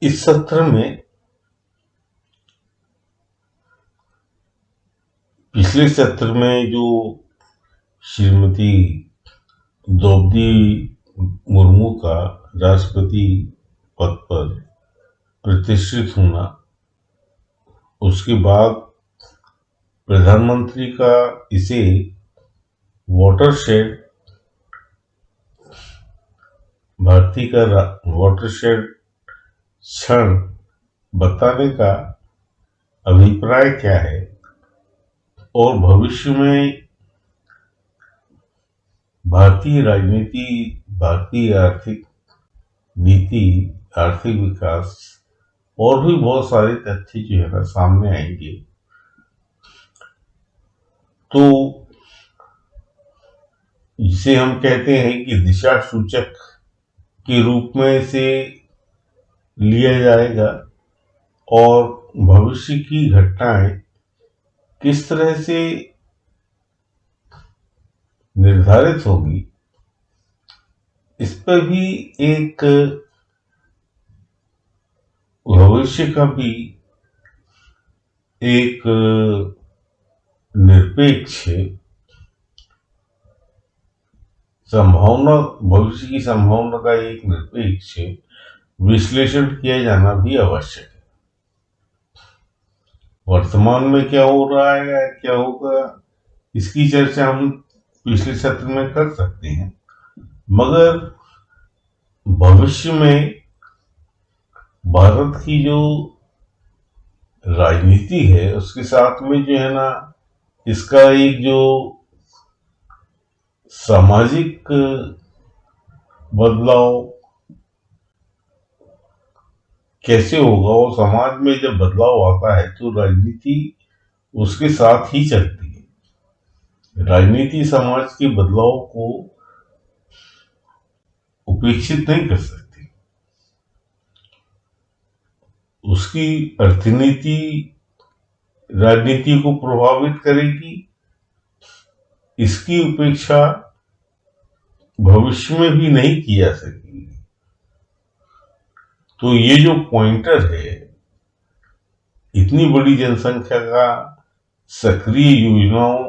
इस सत्र में पिछले सत्र में जो श्रीमती द्रौपदी मुर्मू का राष्ट्रपति पद पर प्रतिष्ठित होना, उसके बाद प्रधानमंत्री का इसे वाटरशेड, भारतीय का वाटरशेड क्षण बताने का अभिप्राय क्या है और भविष्य में भारतीय राजनीति, भारतीय आर्थिक नीति, आर्थिक विकास और भी बहुत सारे तथ्य जो है ना सामने आएंगे। तो जिसे हम कहते हैं कि दिशा सूचक के रूप में इसे लिया जाएगा और भविष्य की घटनाएं किस तरह से निर्धारित होगी, इस पर भी एक भविष्य का भी एक निरपेक्ष संभावना, भविष्य की संभावना का एक निरपेक्ष विश्लेषण किया जाना भी आवश्यक है। वर्तमान में क्या हो रहा है या क्या होगा, इसकी चर्चा हम पिछले सत्र में कर सकते हैं, मगर भविष्य में भारत की जो राजनीति है उसके साथ में जो है ना, इसका एक जो सामाजिक बदलाव कैसे होगा, और समाज में जब बदलाव आता है तो राजनीति उसके साथ ही चलती है। राजनीति समाज के बदलाव को उपेक्षित नहीं कर सकती। उसकी अर्थनीति राजनीति को प्रभावित करेगी, इसकी उपेक्षा भविष्य में भी नहीं की जा सकेगी। तो ये जो पॉइंटर है, इतनी बड़ी जनसंख्या का सक्रिय योजनाओं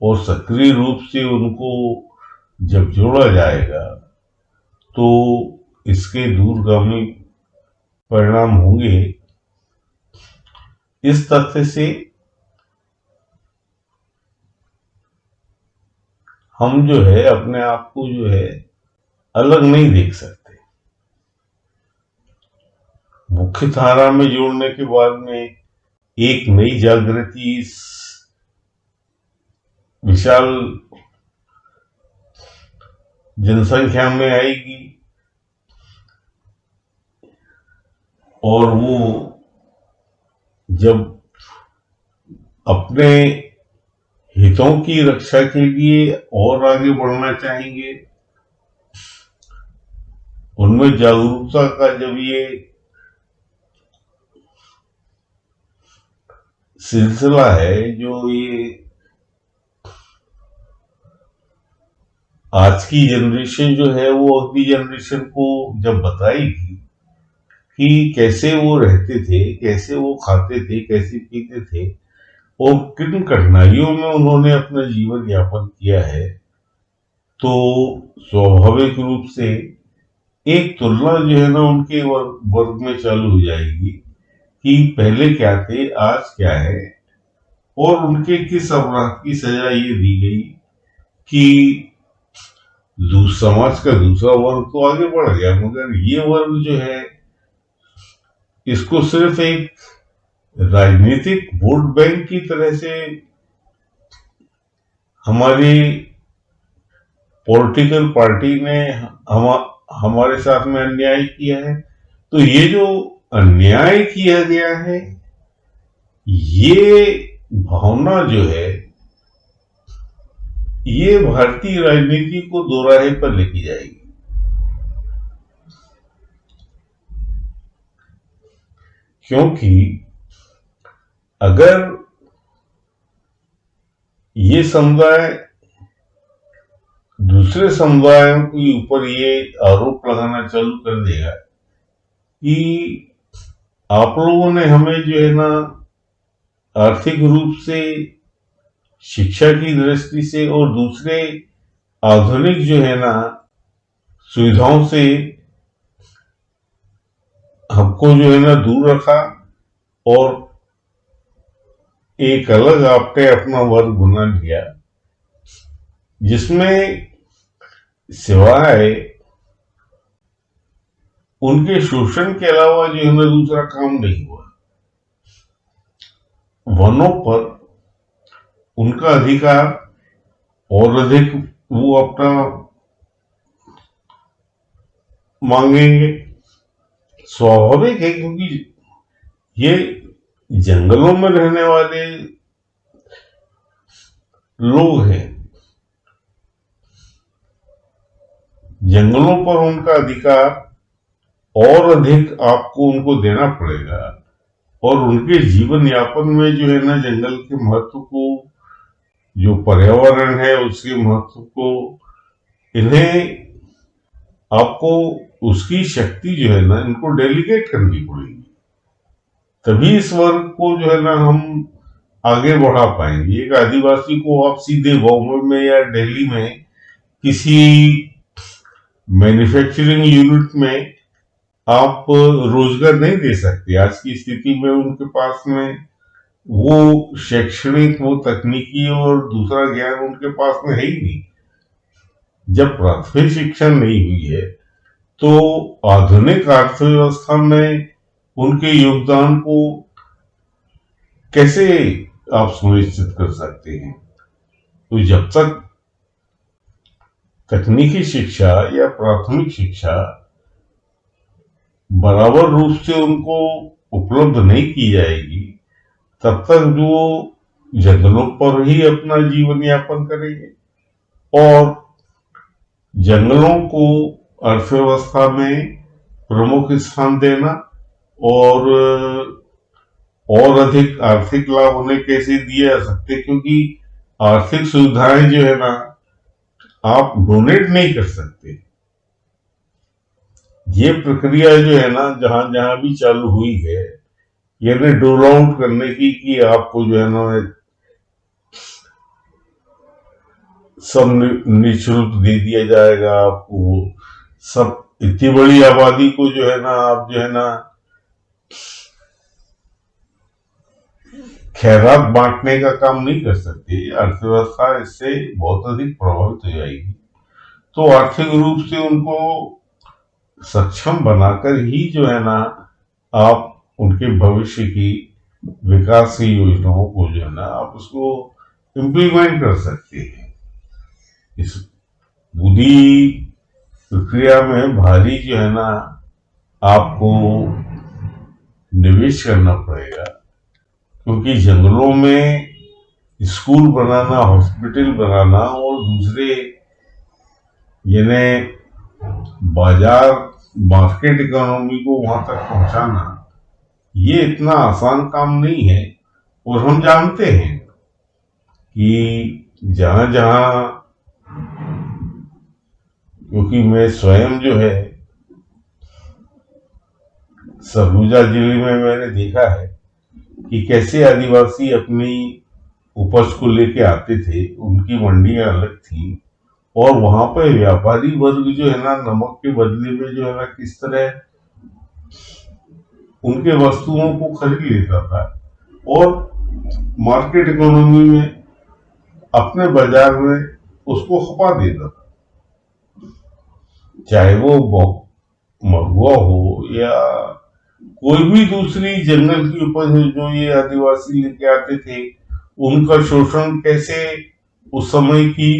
और सक्रिय रूप से उनको जब जोड़ा जाएगा तो इसके दूरगामी परिणाम होंगे। इस तथ्य से हम जो है अपने आप को जो है अलग नहीं देख सकते। मुख्य धारा में जोड़ने के बाद में एक नई जागृति इस विशाल जनसंख्या में आएगी और वो जब अपने हितों की रक्षा के लिए और आगे बढ़ना चाहेंगे, उनमें जागरूकता का जब ये सिलसिला है, जो ये आज की जनरेशन जो है वो अगली जनरेशन को जब बताएगी कि कैसे वो रहते थे, कैसे वो खाते थे, कैसे पीते थे और किन कठिनाइयों में उन्होंने अपना जीवन यापन किया है, तो स्वाभाविक रूप से एक तुलना जो है ना उनके वर्ग में चालू हो जाएगी कि पहले क्या थे, आज क्या है, और उनके किस अपराध की सजा ये दी गई कि समाज का दूसरा वर्ग तो आगे बढ़ गया, मगर ये वर्ग जो है इसको सिर्फ एक राजनीतिक वोट बैंक की तरह से हमारी पॉलिटिकल पार्टी ने हमारे साथ में अन्याय किया है। तो ये जो अन्याय किया गया है, ये भावना जो है ये भारतीय राजनीति को दोराहे पर लेके जाएगी। क्योंकि अगर ये समुदाय दूसरे समुदायों के ऊपर ये आरोप लगाना चालू कर देगा कि आप लोगों ने हमें जो है ना आर्थिक रूप से, शिक्षा की दृष्टि से और दूसरे आधुनिक जो है ना सुविधाओं से हमको जो है ना दूर रखा, और एक अलग आपने अपना वर्ग बना लिया जिसमें सिवाय उनके शोषण के अलावा जो है ना दूसरा काम नहीं हुआ। वनों पर उनका अधिकार और अधिक वो अपना मांगेंगे, स्वाभाविक है, क्योंकि ये जंगलों में रहने वाले लोग हैं। जंगलों पर उनका अधिकार और अधिक आपको उनको देना पड़ेगा, और उनके जीवन यापन में जो है ना जंगल के महत्व को, जो पर्यावरण है उसके महत्व को, इन्हें आपको उसकी शक्ति जो है ना इनको डेलीगेट करनी पड़ेगी। तभी इस वर्ग को जो है ना हम आगे बढ़ा पाएंगे। एक आदिवासी को आप सीधे बॉम्बे में या दिल्ली में किसी मैन्युफैक्चरिंग यूनिट में आप रोजगार नहीं दे सकते। आज की स्थिति में उनके पास में वो शैक्षणिक, वो तकनीकी और दूसरा ज्ञान उनके पास में है ही नहीं। जब प्राथमिक शिक्षा नहीं हुई है तो आधुनिक अर्थव्यवस्था में उनके योगदान को कैसे आप सुनिश्चित कर सकते हैं? तो जब तक तकनीकी शिक्षा या प्राथमिक शिक्षा बराबर रूप से उनको उपलब्ध नहीं की जाएगी, तब तक वो जंगलों पर ही अपना जीवन यापन करेंगे, और जंगलों को अर्थव्यवस्था में प्रमुख स्थान देना और अधिक आर्थिक लाभ उन्हें कैसे दिए जा सकते, क्योंकि आर्थिक सुविधाएं जो है ना आप डोनेट नहीं कर सकते। ये प्रक्रिया जो है ना जहां जहां भी चालू हुई है, यानी डोल आउट करने की, कि आपको जो है ना सब निःशुल्क दे दिया जाएगा, आपको सब, इतनी बड़ी आबादी को जो है ना आप जो है ना खैरात बांटने का काम नहीं कर सकते। अर्थव्यवस्था इससे बहुत अधिक प्रभावित हो जाएगी। तो आर्थिक रूप से उनको सक्षम बनाकर ही जो है ना आप उनके भविष्य की विकास की योजनाओं को जो है ना आप उसको इम्प्लीमेंट कर सकते हैं। इस पूरी प्रक्रिया में भारी जो है ना आपको निवेश करना पड़ेगा, क्योंकि जंगलों में स्कूल बनाना, हॉस्पिटल बनाना और दूसरे यानी बाजार, मार्केट इकोनॉमी को वहां तक पहुंचाना, ये इतना आसान काम नहीं है। और हम जानते हैं कि जहां जहां, क्योंकि मैं स्वयं जो है सरगुजा जिले में मैंने देखा है कि कैसे आदिवासी अपनी उपज को लेके आते थे, उनकी मंडियां अलग थी, और वहां पे व्यापारी वर्ग जो है ना नमक के बदले में जो है ना किस तरह उनके वस्तुओं को खरीद लेता था, और मार्केट इकोनॉमी में अपने बाजार में उसको खपा देता था। चाहे वो महुआ हो या कोई भी दूसरी जंगल की उपज हो जो ये आदिवासी लेके आते थे, उनका शोषण कैसे उस समय की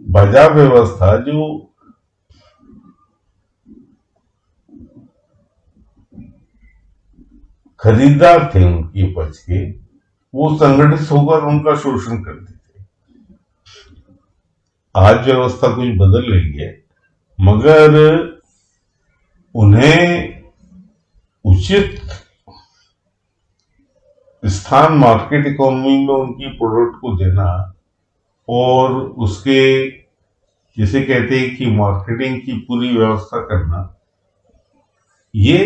बाजार व्यवस्था, जो खरीदार थे उनकी उपज के, वो संगठित होकर उनका शोषण करते थे। आज व्यवस्था कुछ बदल रही है, मगर उन्हें उचित स्थान मार्केट इकोनॉमी में उनकी प्रोडक्ट को देना, और उसके जिसे कहते हैं कि मार्केटिंग की पूरी व्यवस्था करना, ये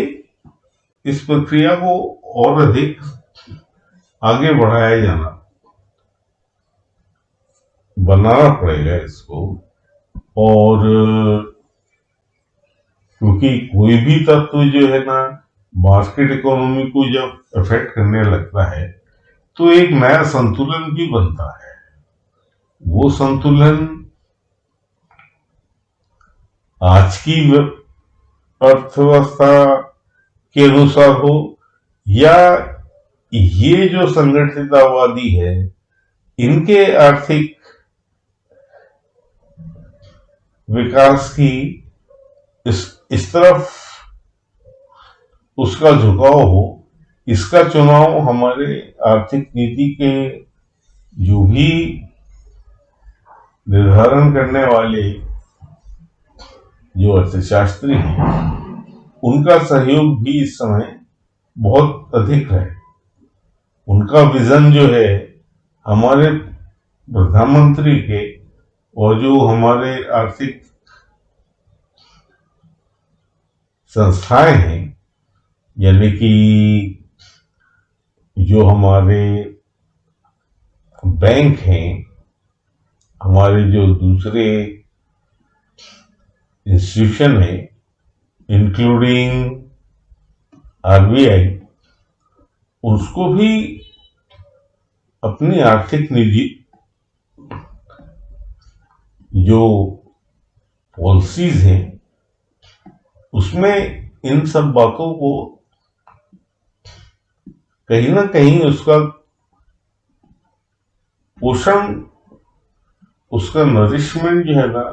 इस प्रक्रिया को और अधिक आगे बनाना पड़ेगा इसको। और क्योंकि कोई भी तत्व जो है ना मार्केट इकोनॉमी को जब अफेक्ट करने लगता है तो एक नया संतुलन भी बनता है। वो संतुलन आज की अर्थव्यवस्था के अनुसार हो या ये जो संगठितवादी है इनके आर्थिक विकास की इस तरफ उसका झुकाव हो, इसका चुनाव हमारे आर्थिक नीति के जो भी निर्धारण करने वाले जो अर्थशास्त्री हैं उनका सहयोग भी इस समय बहुत अधिक है। उनका विजन जो है हमारे प्रधानमंत्री के और जो हमारे आर्थिक संस्थाएं हैं यानी कि जो हमारे बैंक हैं, हमारे जो दूसरे इंस्टीट्यूशन है इंक्लूडिंग आरबीआई, उसको भी अपनी आर्थिक निधि जो पॉलिसीज हैं उसमें इन सब बातों को कहीं ना कहीं उसका पोषण, उसका नरिशमेंट जो है ना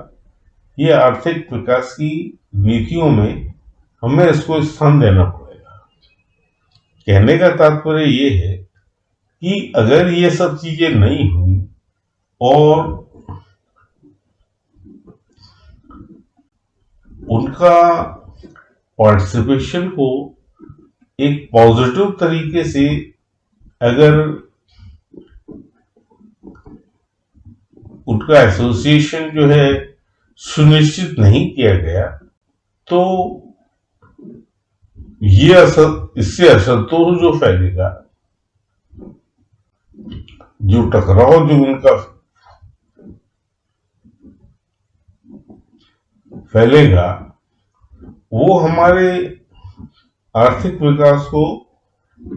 ये आर्थिक विकास की नीतियों में हमें इसको स्थान देना पड़ेगा। कहने का तात्पर्य ये है कि अगर ये सब चीजें नहीं हुई और उनका पार्टिसिपेशन को एक पॉजिटिव तरीके से अगर उनका एसोसिएशन जो है सुनिश्चित नहीं किया गया तो ये इससे असंतोष जो फैलेगा, जो टकराव जो उनका फैलेगा वो हमारे आर्थिक विकास को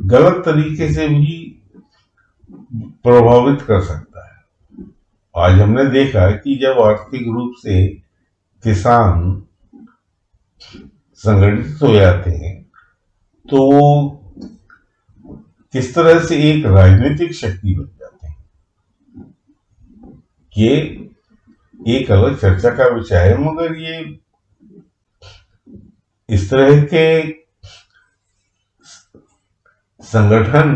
गलत तरीके से भी प्रभावित कर सकता है। आज हमने देखा कि जब आर्थिक रूप से किसान संगठित हो जाते हैं तो किस तरह से एक राजनीतिक शक्ति बन जाते हैं, ये एक अलग चर्चा का विषय है। मगर ये इस तरह के संगठन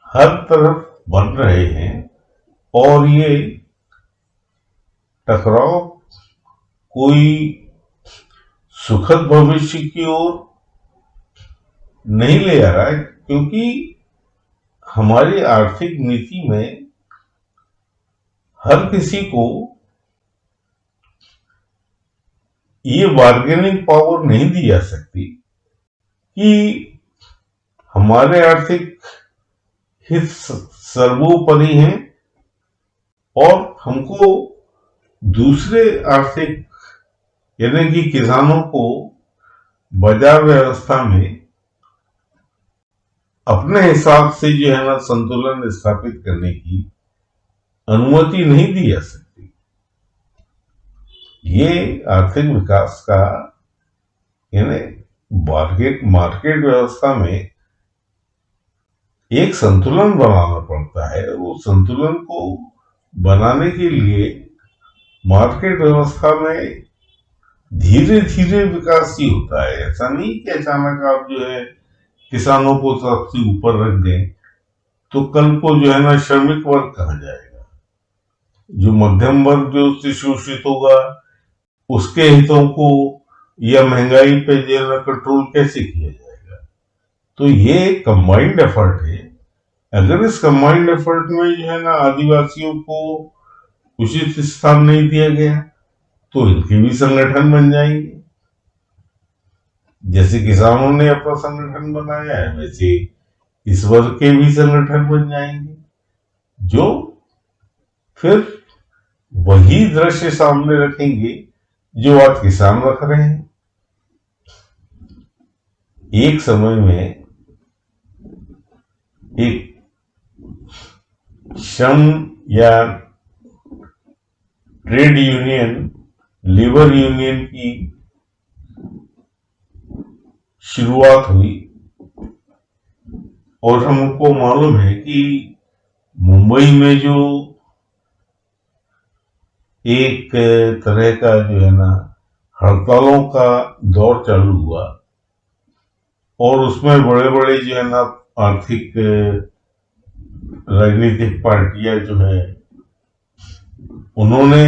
हर तरफ बन रहे हैं और ये टकराव कोई सुखद भविष्य की ओर नहीं ले आ रहा है, क्योंकि हमारी आर्थिक नीति में हर किसी को ये बार्गेनिंग पावर नहीं दी जा सकती कि हमारे आर्थिक हित सर्वोपरि हैं और हमको दूसरे आर्थिक यानी कि किसानों को बाजार व्यवस्था में अपने हिसाब से जो है ना संतुलन स्थापित करने की अनुमति नहीं दी जा सकती। ये आर्थिक विकास का यानी मार्केट व्यवस्था में एक संतुलन बनाना पड़ता है। वो संतुलन को बनाने के लिए मार्केट व्यवस्था में धीरे धीरे विकास ही होता है। ऐसा नहीं कि अचानक आप जो है किसानों को सबसे ऊपर रख दें तो कल को जो है ना श्रमिक वर्ग कहाँ जाएगा, जो मध्यम वर्ग जो उससे शोषित होगा उसके हितों को या महंगाई पे जो है ना कंट्रोल कैसे किया जाएगा। तो ये एक कंबाइंड एफर्ट है। अगर इस कंबाइंड एफर्ट में जो है ना आदिवासियों को उचित स्थान नहीं दिया गया तो इनके भी संगठन बन जाएंगे। जैसे किसानों ने अपना संगठन बनाया है, वैसे इस वर्ग के भी संगठन बन जाएंगे, जो फिर वही दृश्य सामने रखेंगे जो आज किसान रख रहे हैं। एक समय में एक श्रम या ट्रेड यूनियन, लेबर यूनियन की शुरुआत हुई, और हमको मालूम है कि मुंबई में जो एक तरह का जो है ना हड़तालों का दौर चालू हुआ, और उसमें बड़े बड़े जो है ना आर्थिक राजनीतिक पार्टियां जो है, उन्होंने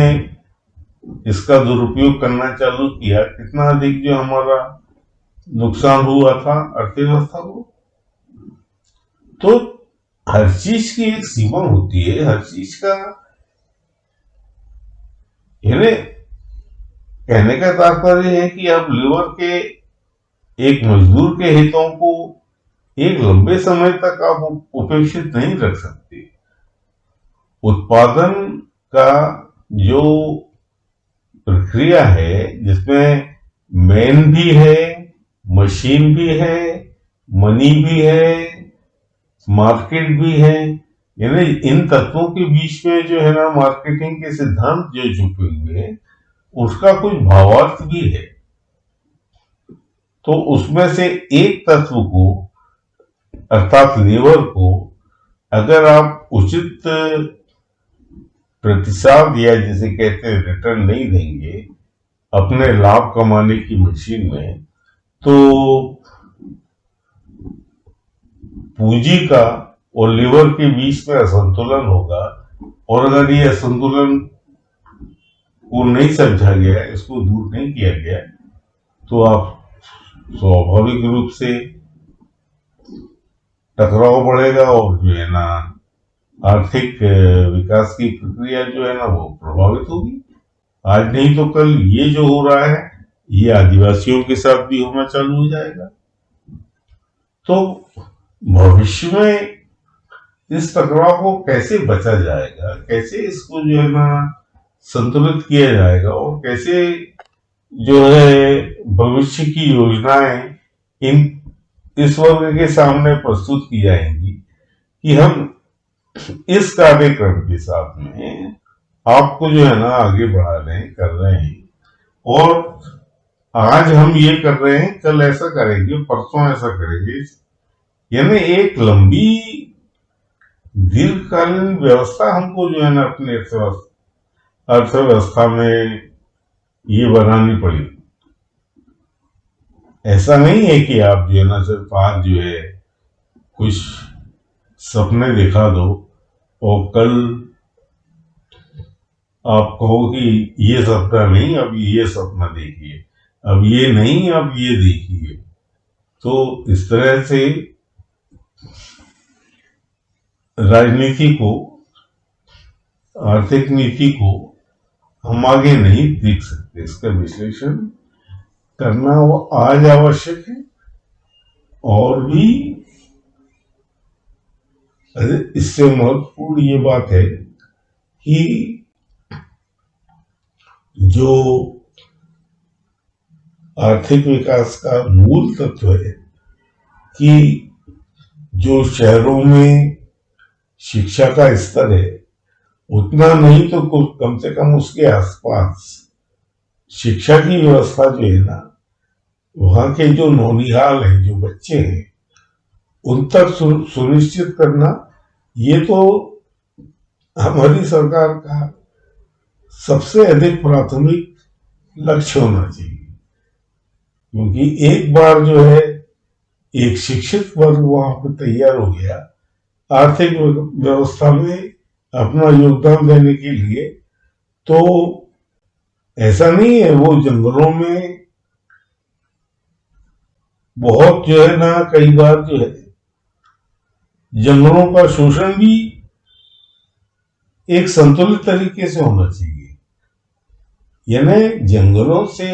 इसका दुरुपयोग करना चालू किया। कितना अधिक जो हमारा नुकसान हुआ था अर्थव्यवस्था को। तो हर चीज की एक सीमा होती है, हर चीज का, यानी कहने का तात्पर्य है कि आप लेबर के, एक मजदूर के हितों को एक लंबे समय तक आप उपेक्षित नहीं रख सकते। उत्पादन का जो प्रक्रिया है, जिसमें मैन भी है, मशीन भी है, मनी भी है, मार्केट भी है, यानी इन तत्वों के बीच में जो है ना मार्केटिंग के सिद्धांत जो छुपे हुए हैं, उसका कुछ भावार्थ भी है। तो उसमें से एक तत्व को, अर्थात लेबर को, अगर आप उचित प्रतिसाद या जिसे कहते हैं रिटर्न नहीं देंगे अपने लाभ कमाने की मशीन में, तो पूंजी का और लेबर के बीच में असंतुलन होगा। और अगर ये असंतुलन को नहीं समझा गया, इसको दूर नहीं किया गया, तो आप स्वाभाविक रूप से टकराव बढ़ेगा, और जो है ना आर्थिक विकास की प्रक्रिया जो है ना वो प्रभावित होगी। आज नहीं तो कल ये जो हो रहा है, ये आदिवासियों के साथ भी होना चालू हो जाएगा। तो भविष्य में इस टकराव को कैसे बचा जाएगा, कैसे इसको जो है ना संतुलित किया जाएगा, और कैसे जो है भविष्य की योजनाएं इस वर्ग के सामने प्रस्तुत की जाएंगी कि हम इस कार्यक्रम के साथ में आपको जो है ना आगे बढ़ा रहे हैं, कर रहे हैं, और आज हम ये कर रहे हैं, कल ऐसा करेंगे, परसों ऐसा करेंगे। यानी एक लंबी दीर्घकालीन व्यवस्था हमको जो है ना अपनी अर्थव्यवस्था में ये बनानी पड़ी। ऐसा नहीं है कि आप जो है ना सिर्फ आज जो है कुछ सपने दिखा दो और कल आप कहो कि ये सपना नहीं, अब ये सपना देखिए, अब ये नहीं, अब ये देखिए। तो इस तरह से राजनीति को, आर्थिक नीति को हम आगे नहीं देख सकते। इसका विश्लेषण करना वो आज आवश्यक है। और भी इससे महत्वपूर्ण ये बात है कि जो आर्थिक विकास का मूल तत्व है कि जो शहरों में शिक्षा का स्तर है, उतना नहीं तो कुछ कम से कम उसके आसपास शिक्षा की व्यवस्था जो है ना, वहां के जो नौनिहाल हैं, जो बच्चे हैं, उन तक सुनिश्चित करना, ये तो हमारी सरकार का सबसे अधिक प्राथमिक लक्ष्य होना चाहिए। क्योंकि एक बार जो है एक शिक्षित वर्ग वहां पर तैयार हो गया आर्थिक व्यवस्था में अपना योगदान देने के लिए, तो ऐसा नहीं है वो जंगलों में बहुत जो है ना, कई बार जो है जंगलों का शोषण भी एक संतुलित तरीके से होना चाहिए। यानी जंगलों से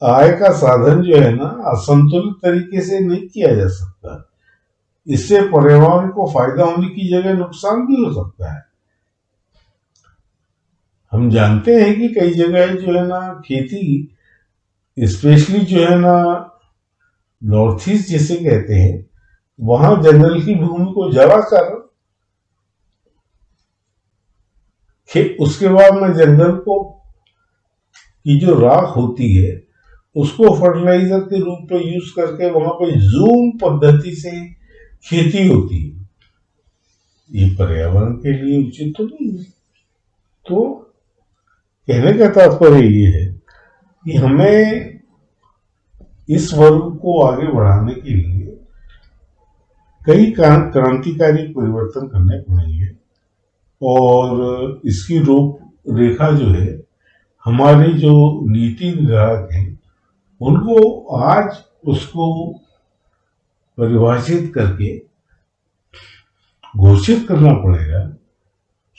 आय का साधन जो है ना असंतुलित तरीके से नहीं किया जा सकता। इससे पर्यावरण को फायदा होने की जगह नुकसान भी हो सकता है। हम जानते हैं कि कई जगह जो है ना खेती, स्पेशली जो है ना नॉर्थ ईस्ट जिसे कहते हैं, वहां जंगल की भूमि को जलाकर उसके बाद में जंगल को की जो राख होती है उसको फर्टिलाइजर के रूप में यूज करके वहां पे जूम पद्धति से खेती होती है। ये पर्यावरण के लिए उचित तो नहीं है। तो कहने का तात्पर्य ये है कि हमें इस वर्ग को आगे बढ़ाने के लिए कई क्रांतिकारी परिवर्तन करने पड़ेंगे और इसकी रूपरेखा जो है हमारे जो नीति निर्धारक हैं उनको आज उसको परिभाषित करके घोषित करना पड़ेगा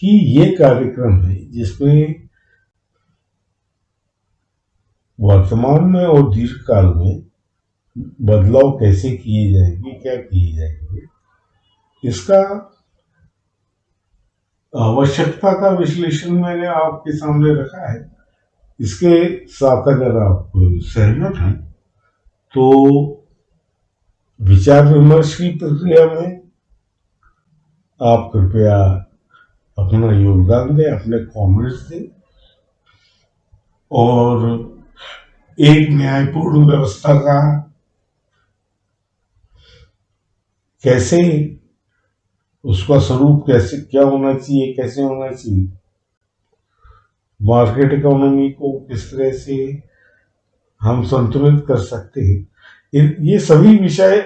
कि ये कार्यक्रम है जिसमें वर्तमान में और दीर्घकाल में बदलाव कैसे किए जाएंगे, क्या किए जाएंगे, इसका आवश्यकता का विश्लेषण मैंने आपके सामने रखा है। इसके साथ अगर आप सहमत हैं तो विचार विमर्श की प्रक्रिया में आप कृपया अपना योगदान दें, अपने कमेंट्स दें और एक न्यायपूर्ण व्यवस्था का कैसे, उसका स्वरूप कैसे, क्या होना चाहिए, कैसे होना चाहिए, मार्केट इकोनॉमी को किस तरह से हम संतुलित कर सकते हैं, ये सभी विषय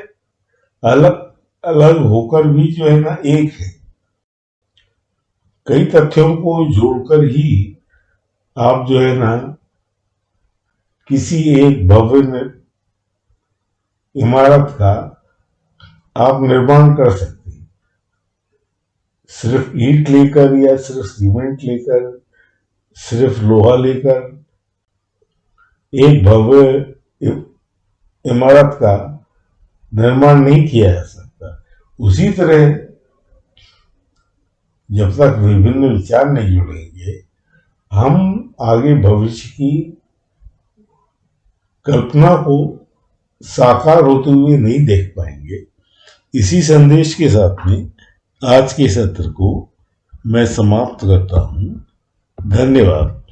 अलग अलग होकर भी जो है ना एक है। कई तथ्यों को जोड़कर ही आप जो है ना किसी एक भव्य इमारत का आप निर्माण कर सकते हैं। सिर्फ ईंट लेकर या सिर्फ सीमेंट लेकर, सिर्फ लोहा लेकर एक भव्य इमारत का निर्माण नहीं किया जा सकता। उसी तरह जब तक विभिन्न विचार नहीं जुड़ेंगे हम आगे भविष्य की कल्पना को साकार होते हुए नहीं देख पाएंगे। इसी संदेश के साथ में आज के सत्र को मैं समाप्त करता हूं। धन्यवाद।